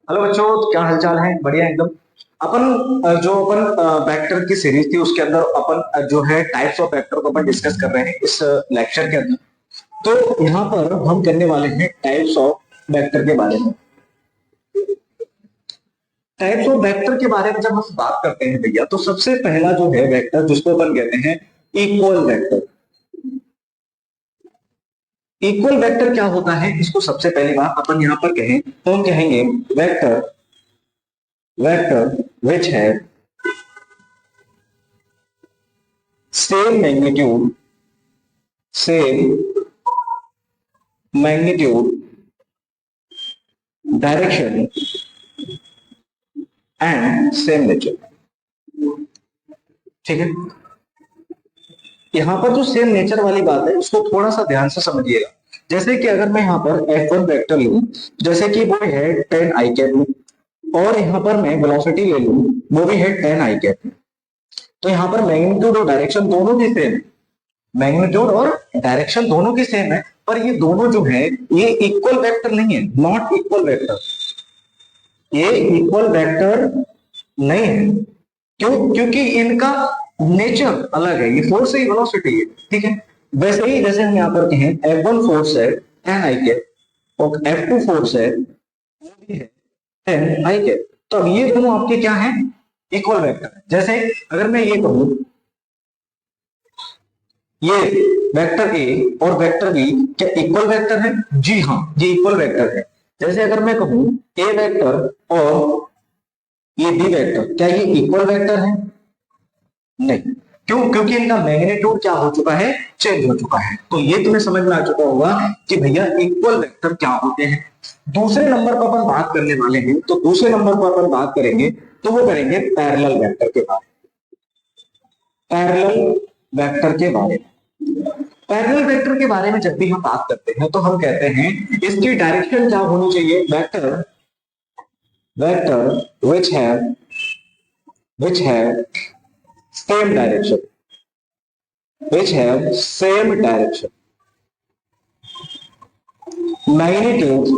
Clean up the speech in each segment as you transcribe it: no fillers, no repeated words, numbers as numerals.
Hello बच्चों, तो क्या हालचाल है? बढ़िया एकदम। जो अपन वेक्टर की सीरीज थी उसके अंदर अपन जो है टाइप्स ऑफ वेक्टर को अपन डिस्कस कर रहे हैं इस लेक्चर के अंदर। तो यहाँ पर हम करने वाले हैं टाइप्स ऑफ वेक्टर के बारे में। टाइप्स ऑफ वेक्टर के बारे में जब हम बात करते हैं भैया, तो सबसे पहला जो है वेक्टर जिसको अपन कहते हैं इक्वल वेक्टर। इक्वल वेक्टर क्या होता है, इसको सबसे पहली बात अपन यहाँ पर कहें तो हम कहेंगे वेक्टर वेक्टर विच है same magnitude, same magnitude, direction and same nature। ठीक है। यहां पर जो सेम नेचर वाली बात है उसको थोड़ा सा ध्यान से समझिएगा। जैसे कि अगर मैं यहाँ पर F1 वेक्टर लूं, जैसे कि वो है 10 आई कैप, और यहाँ पर मैं वेलोसिटी ले लूं, वो भी है 10 आई कैप। तो यहाँ पर मैग्नीट्यूड और डायरेक्शन दोनों की सेम है। मैग्नीट्यूड और डायरेक्शन दोनों की सेम है, पर ये दोनों जो है ये इक्वल वेक्टर नहीं है, नॉट इक्वल वेक्टर। ये इक्वल वेक्टर नहीं है। क्यों? क्योंकि इनका नेचर अलग है। ये फोर्स है, वेलोसिटी है। ठीक है। वैसे ही जैसे हम यहाँ पर कहें F1 फोर्स है 10 आई के, और F2 फोर्स है वो भी है 10 आई के। तो अब ये दोनों आपके क्या है? Equal vector. जैसे अगर मैं ये कहूं ये वेक्टर ए और वेक्टर बी क्या इक्वल वेक्टर है? जी हाँ, ये इक्वल वेक्टर है। जैसे अगर मैं कहूं ए वेक्टर और ये बी वेक्टर, क्या ये इक्वल वेक्टर है? नहीं। क्यों? क्योंकि इनका मैग्नीट्यूड क्या हो चुका है? चेंज हो चुका है। तो ये तुम्हें समझ में आ चुका होगा कि भैया इक्वल वेक्टर क्या होते हैं। दूसरे नंबर पर अपन बात करने वाले हैं, तो दूसरे नंबर पर अपन बात करेंगे तो वो करेंगे पैरेलल वेक्टर के बारे में। पैरेलल वेक्टर के बारे में। पैरेलल वेक्टर के बारे में जब भी हम बात करते हैं तो हम कहते हैं इसकी डायरेक्शन क्या होनी चाहिए? Vector vector which have same direction, which have same direction, magnitude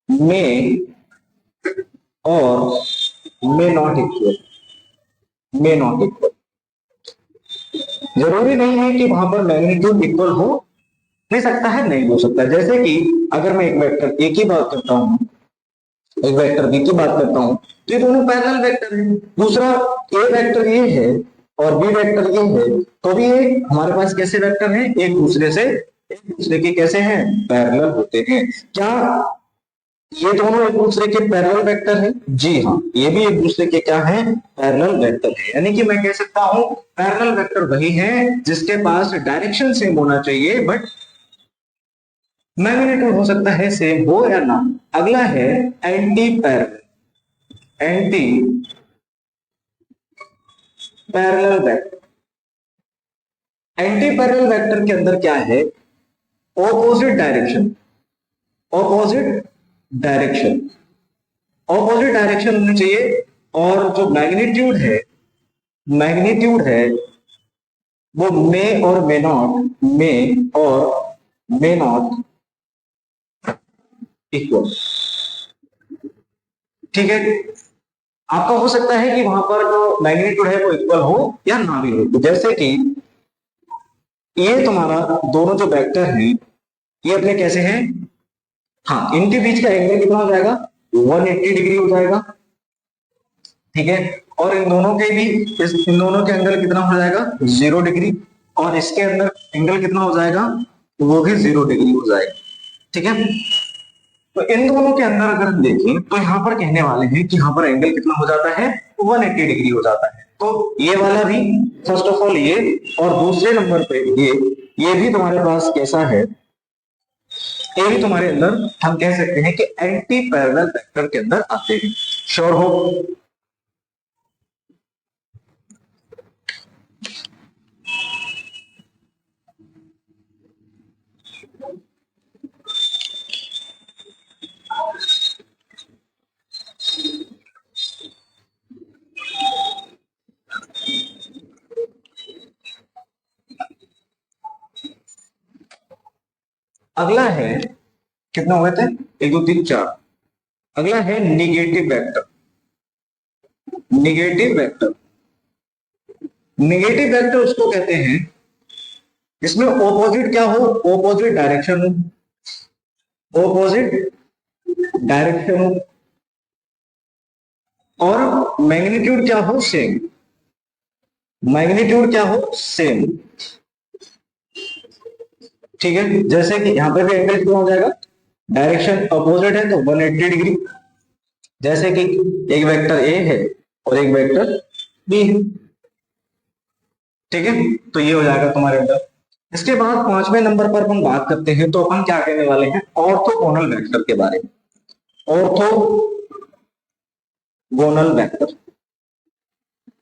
may और may not equal। जरूरी नहीं है कि वहां पर मैग्नीट्यूड इक्वल हो, नहीं सकता है, नहीं हो सकता। जैसे कि अगर मैं एक वेक्टर ए की बात करता हूं, एक वेक्टर बी की बात करता हूं, तो ये दोनों पैरेलल वेक्टर हैं। दूसरा ए वेक्टर ये है और बी वेक्टर ये है, तो भी ये हमारे पास कैसे वेक्टर हैं? एक दूसरे के कैसे हैं? पैरेलल होते हैं। क्या ये दोनों एक दूसरे के पैरेलल वेक्टर हैं? जी हाँ, ये भी एक दूसरे के क्या है? पैरेलल वेक्टर है। यानी कि मैं कह सकता हूं पैरेलल वेक्टर वही है जिसके पास डायरेक्शन सेम होना चाहिए, बट मैग्नीट्यूड हो सकता है सेम हो या ना। अगला है anti parallel. Anti parallel vector. Anti parallel vector के अंदर क्या है? Opposite direction. Opposite direction. Opposite direction होनी चाहिए। और जो मैग्नीट्यूड है वो मे नॉट इक्वल। ठीक है। आपका हो सकता है कि वहां पर जो मैग्नीट्यूड है वो इक्वल हो या ना भी हो। तो जैसे कि ये तुम्हारा दोनों जो वेक्टर हैं ये अपने कैसे हैं? हाँ, इनके बीच का एंगल कितना हो जाएगा? 180 डिग्री हो जाएगा। ठीक है। और इन दोनों के एंगल कितना हो जाएगा? 0 डिग्री। और इसके अंदर एंगल कितना हो जाएगा? वो भी 0 डिग्री हो जाएगा। ठीक है। तो इन दोनों के अंदर अगर हम देखें तो यहाँ पर कहने वाले हैं कि यहाँ पर एंगल कितना हो जाता है? 180 डिग्री हो जाता है। तो ये वाला भी, फर्स्ट ऑफ ऑल ये, और दूसरे नंबर पे ये भी तुम्हारे पास कैसा है? ये भी तुम्हारे अंदर हम कह सकते हैं कि एंटी पैरेलल वेक्टर के अंदर आते हैं। श्योर हो? अगला है कितने हो गए थे? 1 2 3 4। अगला है negative vector. Negative vector, negative vector उसको कहते हैं इसमें ऑपोजिट क्या हो, ऑपोजिट डायरेक्शन हो, ऑपोजिट डायरेक्शन हो, और मैग्नीट्यूड क्या हो, सेम। मैग्नीट्यूड क्या हो, सेम। ठीक है, जैसे कि यहां पे भी एंगल कितना हो जाएगा, डायरेक्शन अपोजिट है तो 180 डिग्री। जैसे कि एक वेक्टर ए है और एक वेक्टर बी है। ठीक है, तो ये हो जाएगा तुम्हारे अंदर। इसके बाद 5वें नंबर पर अपन बात करते हैं, तो अपन क्या कहने वाले हैं, ऑर्थोगोनल वेक्टर के बारे में। ऑर्थोगोनल वेक्टर,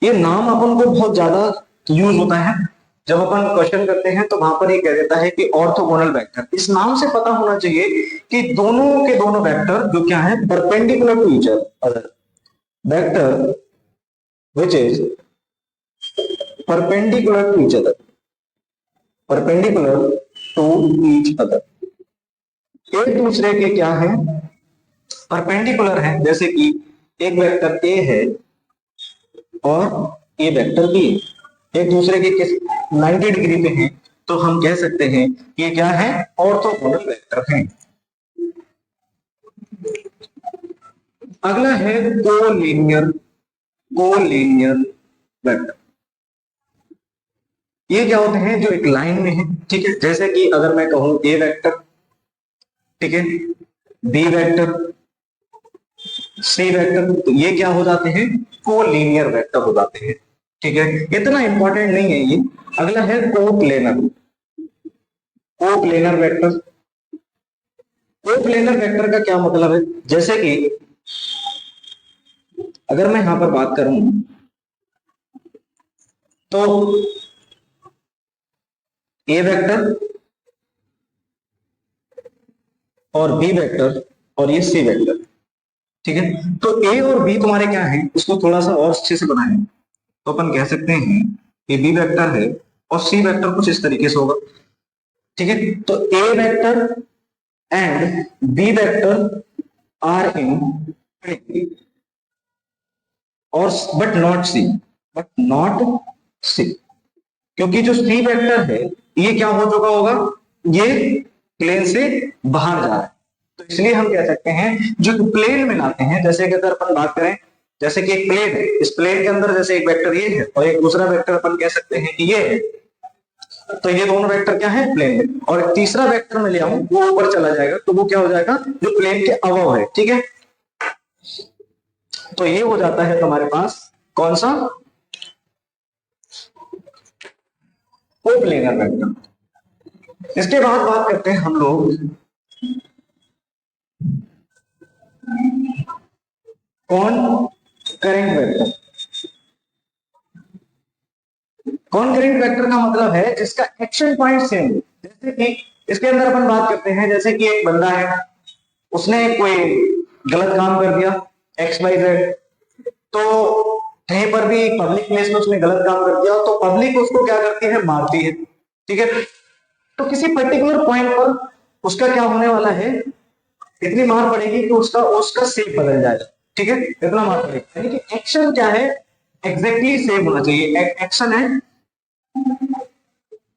ये नाम अपन को बहुत ज्यादा यूज होता है जब अपन क्वेश्चन करते हैं, तो वहां पर ये कह देता है कि ऑर्थोगोनल वेक्टर। इस नाम से पता होना चाहिए कि दोनों के दोनों वेक्टर जो क्या है, perpendicular to each other. Vector which is perpendicular to each other, perpendicular to each other, एक दूसरे के क्या है, परपेंडिकुलर है। जैसे कि एक वेक्टर ए है और ये वेक्टर बी एक दूसरे के किस 90 डिग्री पे हैं, तो हम कह सकते हैं कि ये क्या है, ऑर्थोगोनल वेक्टर हैं। अगला है कोलिनियर, कोलिनियर वेक्टर। ये क्या होते हैं, जो एक लाइन में है। ठीक है, जैसे कि अगर मैं कहूं ए वेक्टर, ठीक है, बी वेक्टर, सी वेक्टर, तो ये क्या हो जाते हैं, कोलिनियर वेक्टर हो जाते हैं। ठीक है, इतना इंपॉर्टेंट नहीं है ये। अगला है coplanar, coplanar vector. Coplanar vector का क्या मतलब है, जैसे कि अगर मैं यहां पर बात करूं तो ए वेक्टर और बी वेक्टर और ये सी वेक्टर। ठीक है, तो ए और बी तुम्हारे क्या है, इसको थोड़ा सा और अच्छे से बनाएं तो अपन कह सकते हैं कि बी वेक्टर है और सी वेक्टर कुछ इस तरीके से होगा। ठीक है, तो A vector and B vector are in और but not C, but not C, क्योंकि जो सी वेक्टर है ये क्या हो चुका होगा, ये प्लेन से बाहर जा रहा है। तो इसलिए हम कह सकते हैं जो प्लेन में लाते हैं, जैसे कि अगर अपन बात करें, जैसे कि एक प्लेन है, इस प्लेन के अंदर जैसे एक वेक्टर ये है और एक दूसरा वेक्टर अपन कह सकते हैं कि ये है, तो ये दोनों वेक्टर क्या है, प्लेन में। और तीसरा वेक्टर में ले आऊं वो ऊपर चला जाएगा, तो वो क्या हो जाएगा, जो प्लेन के अबव है। ठीक है, तो ये हो जाता है तुम्हारे पास कौन सा, कोप्लेनर वेक्टर। इसके बाद बात करते हैं हम लोग कौन करेंट वेक्टर। कौन करेंट वेक्टर का मतलब है जिसका एक्शन पॉइंट सेम है। जैसे कि इसके अंदर अपन बात करते हैं, जैसे कि एक बंदा है, उसने कोई गलत काम कर दिया एक्स वाई जेड, तो कहीं पर भी पब्लिक प्लेस में उसने गलत काम कर दिया तो पब्लिक उसको क्या करती है, मारती है। ठीक है, तो किसी पर्टिकुलर पॉइंट पर उसका क्या होने वाला है, इतनी मार पड़ेगी कि उसका उसका शेप बदल जाएगा। ठीक है, इतना मार पड़ेगा, यानी कि एक्शन क्या है, एग्जैक्टली सेम होना चाहिए। एक्शन है,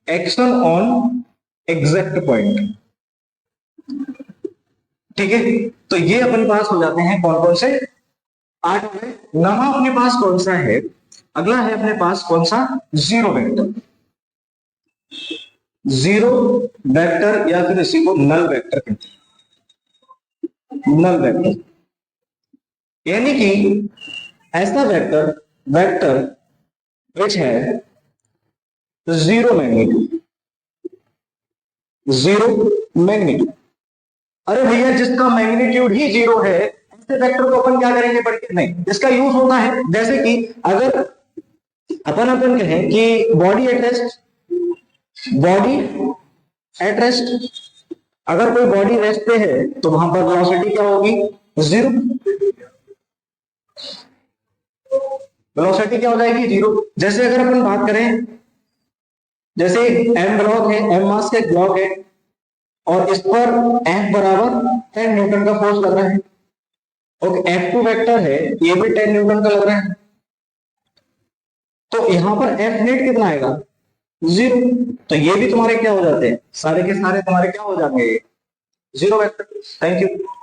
एक्शन ऑन एग्जैक्ट पॉइंट। ठीक है, तो ये अपने पास हो जाते हैं कौन कौन से, 8 में। नवा अपने पास कौन सा है, अगला है अपने पास कौन सा, जीरो वेक्टर। जीरो वेक्टर या फिर इसी को नल वेक्टर कहते हैं, नल वेक्टर, यानी कि ऐसा वेक्टर, वेक्टर विच है जीरो मैग्नीट्यूड, जीरो मैग्नीट्यूड। अरे भैया जिसका मैग्नीट्यूड ही जीरो है, ऐसे वेक्टर को अपन क्या करेंगे पढ़ के, नहीं, इसका यूज होता है। जैसे कि अगर अपन कहें कि body at rest, body at rest, अगर कोई बॉडी रेस्ट पे है तो वहां पर वेलोसिटी क्या होगी, जीरो। वेलोसिटी क्या हो जाएगी, जीरो। जैसे अगर अपन बात करें, जैसे एम ब्लॉक है, एम मास का एक ब्लॉक है, और इस पर F बराबर 10 न्यूटन का फोर्स लग रहा है। ओके, F2 वेक्टर है, ये भी 10 न्यूटन का लग रहा है। तो यहां पर F नेट कितना आएगा? 0। तो ये भी तुम्हारे क्या हो जाते हैं, सारे के सारे तुम्हारे क्या हो जाएंगे? 0 वेक्टर। Thank you.